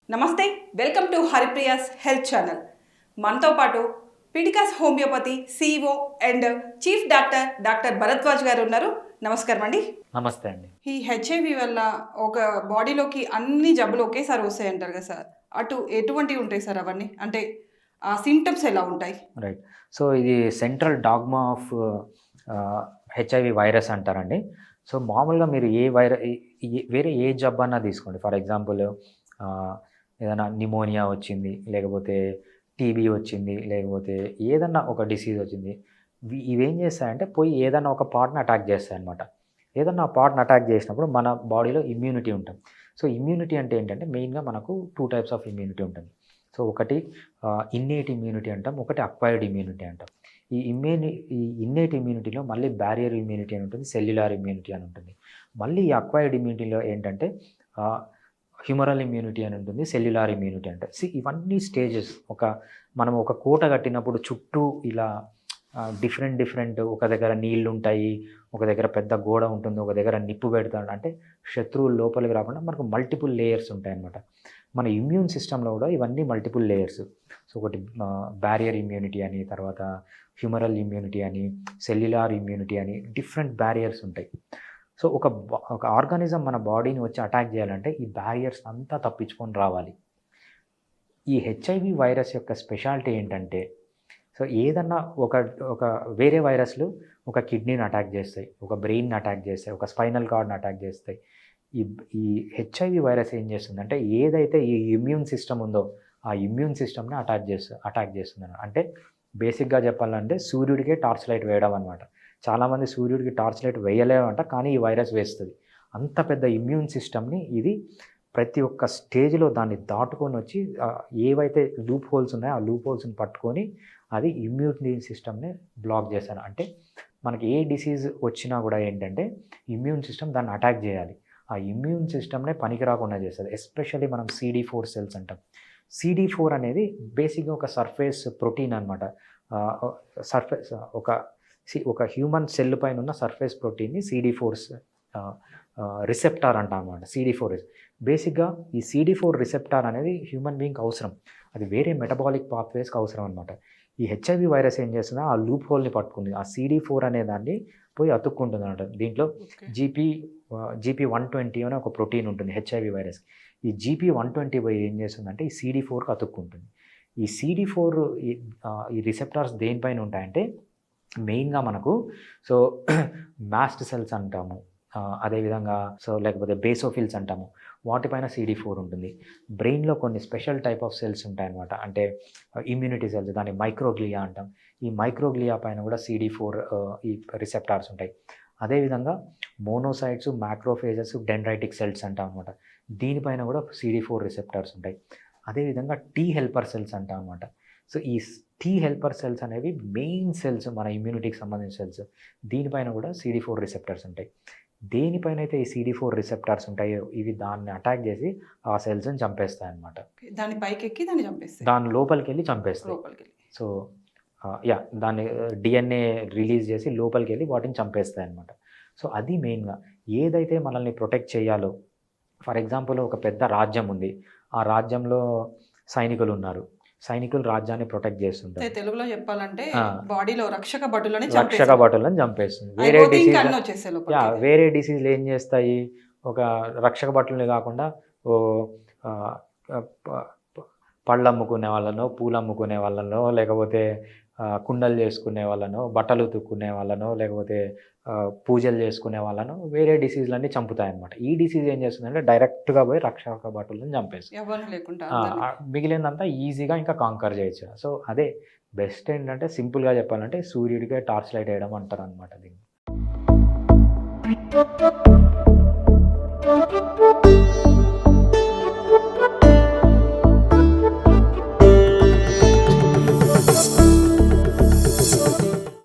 నమస్తే, welcome to Haripriya's health channel. మనతో పాటు పిడికాస్ homeopathy CEO and chief doctor Bharadwaj గారు ఉన్నారు. నమస్కారం అండి. నమస్తే అండి. ఈ HIV వల్ల ఒక బాడీలోకి అన్ని జబ్బులు ఒకేసారి వస్తాయి అంటారు కదా సార్, ఎటువంటివి ఉంటాయి సార్ అవన్నీ? అంటే ఆ సింటమ్స్ ఎలా ఉంటాయి? రైట్. సో ఇది central dogma of HIV virus అంటారండి. సో మామూలుగా మీరు వేరే ఏ జబ్బు అన్నా తీసుకోండి. ఫర్ ఎగ్జాంపుల్ ఏదైనా నిమోనియా వచ్చింది, లేకపోతే టీబీ వచ్చింది, లేకపోతే ఏదన్నా ఒక డిసీజ్ వచ్చింది. ఇవేం చేస్తాయంటే పోయి ఏదన్నా ఒక పార్ట్ని అటాక్ చేస్తాయన్నమాట. ఏదన్నా ఆ పార్ట్ని అటాక్ చేసినప్పుడు మన బాడీలో ఇమ్యూనిటీ ఉంటుంది. సో ఇమ్యూనిటీ అంటే ఏంటంటే మెయిన్గా మనకు 2 టైప్స్ ఆఫ్ ఇమ్యూనిటీ ఉంటుంది. సో ఒకటి ఇన్నేట్ ఇమ్యూనిటీ అంటాం, ఒకటి అక్వైర్డ్ ఇమ్యూనిటీ అంటాం. ఈ ఇన్నేట్ ఇమ్యూనిటీలో మళ్ళీ బ్యారియర్ ఇమ్యూనిటీ అని ఉంటుంది, సెల్యులార్ ఇమ్యూనిటీ అని ఉంటుంది. మళ్ళీ ఈ అక్వైర్డ్ ఇమ్యూనిటీలో ఏంటంటే హ్యూమరల్ ఇమ్యూనిటీ అని ఉంటుంది, సెల్యులార్ ఇమ్యూనిటీ అంటే. ఇవన్నీ స్టేజెస్. మనం ఒక కోట కట్టినప్పుడు చుట్టూ ఇలా డిఫరెంట్ ఒక దగ్గర నీళ్ళు ఉంటాయి, ఒక దగ్గర పెద్ద గోడ ఉంటుంది, ఒక దగ్గర నిప్పు పెడతాడు. అంటే శత్రువులు లోపలికి రాకుండా మనకు మల్టిపుల్ లేయర్స్ ఉంటాయన్నమాట. మన ఇమ్యూన్ సిస్టంలో కూడా ఇవన్నీ మల్టిపుల్ లేయర్స్. సో ఒకటి బ్యారియర్ ఇమ్యూనిటీ అని, తర్వాత హ్యూమరల్ ఇమ్యూనిటీ అని, సెల్యులార్ ఇమ్యూనిటీ అని డిఫరెంట్ బ్యారియర్స్ ఉంటాయి. సో ఒక ఆర్గానిజం మన బాడీని వచ్చి అటాక్ చేయాలంటే ఈ బ్యారియర్స్ అంతా తప్పించుకొని రావాలి. ఈ HIV వైరస్ యొక్క స్పెషాలిటీ ఏంటంటే, సో ఏదన్నా ఒక వేరే వైరస్లు ఒక కిడ్నీని అటాక్ చేస్తాయి, ఒక బ్రెయిన్ని అటాక్ చేస్తాయి, ఒక స్పైనల్ కార్డ్ని అటాక్ చేస్తాయి. ఈ HIV వైరస్ ఏం చేస్తుందంటే ఏదైతే ఈ ఇమ్యూన్ సిస్టమ్ ఉందో ఆ ఇమ్యూన్ సిస్టమ్ని అటాక్ చేస్తుంది. అంటే బేసిక్గా చెప్పాలంటే సూర్యుడికే టార్చ్ లైట్ వేయడం అనమాట. చాలామంది సూర్యుడికి టార్చ్ లైట్ వేయలేమంట, కానీ ఈ వైరస్ వేస్తుంది. అంత పెద్ద ఇమ్యూన్ సిస్టమ్ని ఇది ప్రతి ఒక్క స్టేజ్లో దాన్ని దాటుకొని వచ్చి ఏవైతే లూప్ హోల్స్ ఉన్నాయో ఆ లూప్ హోల్స్ని పట్టుకొని అది ఇమ్యూనిటీ సిస్టమ్ని బ్లాక్ చేశాను. అంటే మనకి ఏ డిసీజ్ వచ్చినా కూడా ఏంటంటే ఇమ్యూన్ సిస్టమ్ దాన్ని అటాక్ చేయాలి. ఆ ఇమ్యూన్ సిస్టమ్నే పనికి రాకుండా చేస్తుంది. ఎస్పెషల్లీ మనం CD4 సెల్స్ అంటాం. CD4 అనేది బేసిక్గా ఒక సర్ఫేస్ ప్రోటీన్ అనమాట. ఒక హ్యూమన్ సెల్ పైన ఉన్న సర్ఫేస్ ప్రోటీన్ని CD4 రిసెప్టార్ అంటాం అన్నమాట. CD4 బేసిక్గా ఈ CD4 రిసెప్టార్ అనేది హ్యూమన్ బీయింగ్కి అవసరం. అది వేరే మెటబాలిక్ పాత్వేస్కి అవసరం అనమాట. ఈ HIV వైరస్ ఏం చేస్తుందో ఆ లూప్ హోల్ని పట్టుకుంది. ఆ CD4 అనే దాన్ని పోయి అతుక్కుంటుంది అనమాట. దీంట్లో GP120 అనే ఒక ప్రోటీన్ ఉంటుంది HIV వైరస్. ఈ GP120 పోయి ఏం చేస్తుందంటే ఈ CD4కి అతుక్కుంటుంది. ఈ CD4 ఈ రిసెప్టార్స్ దేనిపైన ఉంటాయంటే మెయిన్గా మనకు మాస్ట్ సెల్స్ అంటాము, అదేవిధంగా లేకపోతే బేసోఫిల్స్ అంటాము, వాటిపైన CD4 ఉంటుంది. బ్రెయిన్లో కొన్ని స్పెషల్ టైప్ ఆఫ్ సెల్స్ ఉంటాయన్నమాట. అంటే ఇమ్యూనిటీ సెల్స్, దాన్ని మైక్రోగ్లియా అంటాం. ఈ మైక్రోగ్లియా పైన కూడా CD4 ఈ రిసెప్టార్స్ ఉంటాయి. అదేవిధంగా మోనోసైట్స్, మ్యాక్రోఫేజెస్, డెండ్రైటిక్ సెల్స్ అంటాం అనమాట. దీనిపైన కూడా CD4 రిసెప్టార్స్ ఉంటాయి. అదేవిధంగా T హెల్పర్ సెల్స్ అంటాం అనమాట. సో ఈ T హెల్పర్ సెల్స్ అనేవి మెయిన్ సెల్స్, మన ఇమ్యూనిటీకి సంబంధించిన సెల్స్. దీనిపైన కూడా CD4 రిసెప్టార్స్ ఉంటాయి. దేనిపైన అయితే ఈ CD4 రిసెప్టార్స్ ఉంటాయో ఇవి దాన్ని అటాక్ చేసి ఆ సెల్స్ని చంపేస్తాయి అన్నమాట. దాని పైకి ఎక్కి దాన్ని చంపేస్తాయి, దాని లోపలికి వెళ్ళి చంపేస్తాయి. సో దాన్ని DNA రిలీజ్ చేసి లోపలికి వెళ్ళి వాటిని చంపేస్తాయి అన్నమాట. సో అది మెయిన్గా ఏదైతే మనల్ని ప్రొటెక్ట్ చేయాలో. ఫర్ ఎగ్జాంపుల్ ఒక పెద్ద రాజ్యం ఉంది, ఆ రాజ్యంలో సైనికులు ఉన్నారు. సైనికులు రాజ్యాన్ని ప్రొటెక్ట్ చేస్తుంటారు. తెలుగులో చెప్పాలంటే బాడీలో రక్షక భటులను చంపేస్తుంది. వేరే డిసీజ్లు ఏం చేస్తాయి, ఒక రక్షక భటులని కాకుండా పళ్ళు అమ్ముకునే వాళ్ళనో, పూలు అమ్ముకునే వాళ్ళనో, లేకపోతే కుండలు చేసుకునే వాళ్ళనో, బట్టలు ఉతుక్కునే వాళ్ళనో, లేకపోతే పూజలు చేసుకునే వాళ్ళను వేరే డిసీజ్లన్నీ చంపుతాయి అన్నమాట. ఈ డిసీజ్ ఏం చేస్తుందంటే డైరెక్ట్గా పోయి రక్షక భటులను చంపేస్తుంది. మిగిలినంతా ఈజీగా ఇంకా కాంకర్ చేయొచ్చు. సో అదే బెస్ట్ ఏంటంటే సింపుల్గా చెప్పాలంటే సూర్యుడికే టార్చ్ లైట్ వేయడం అంటారు అనమాట దీన్ని.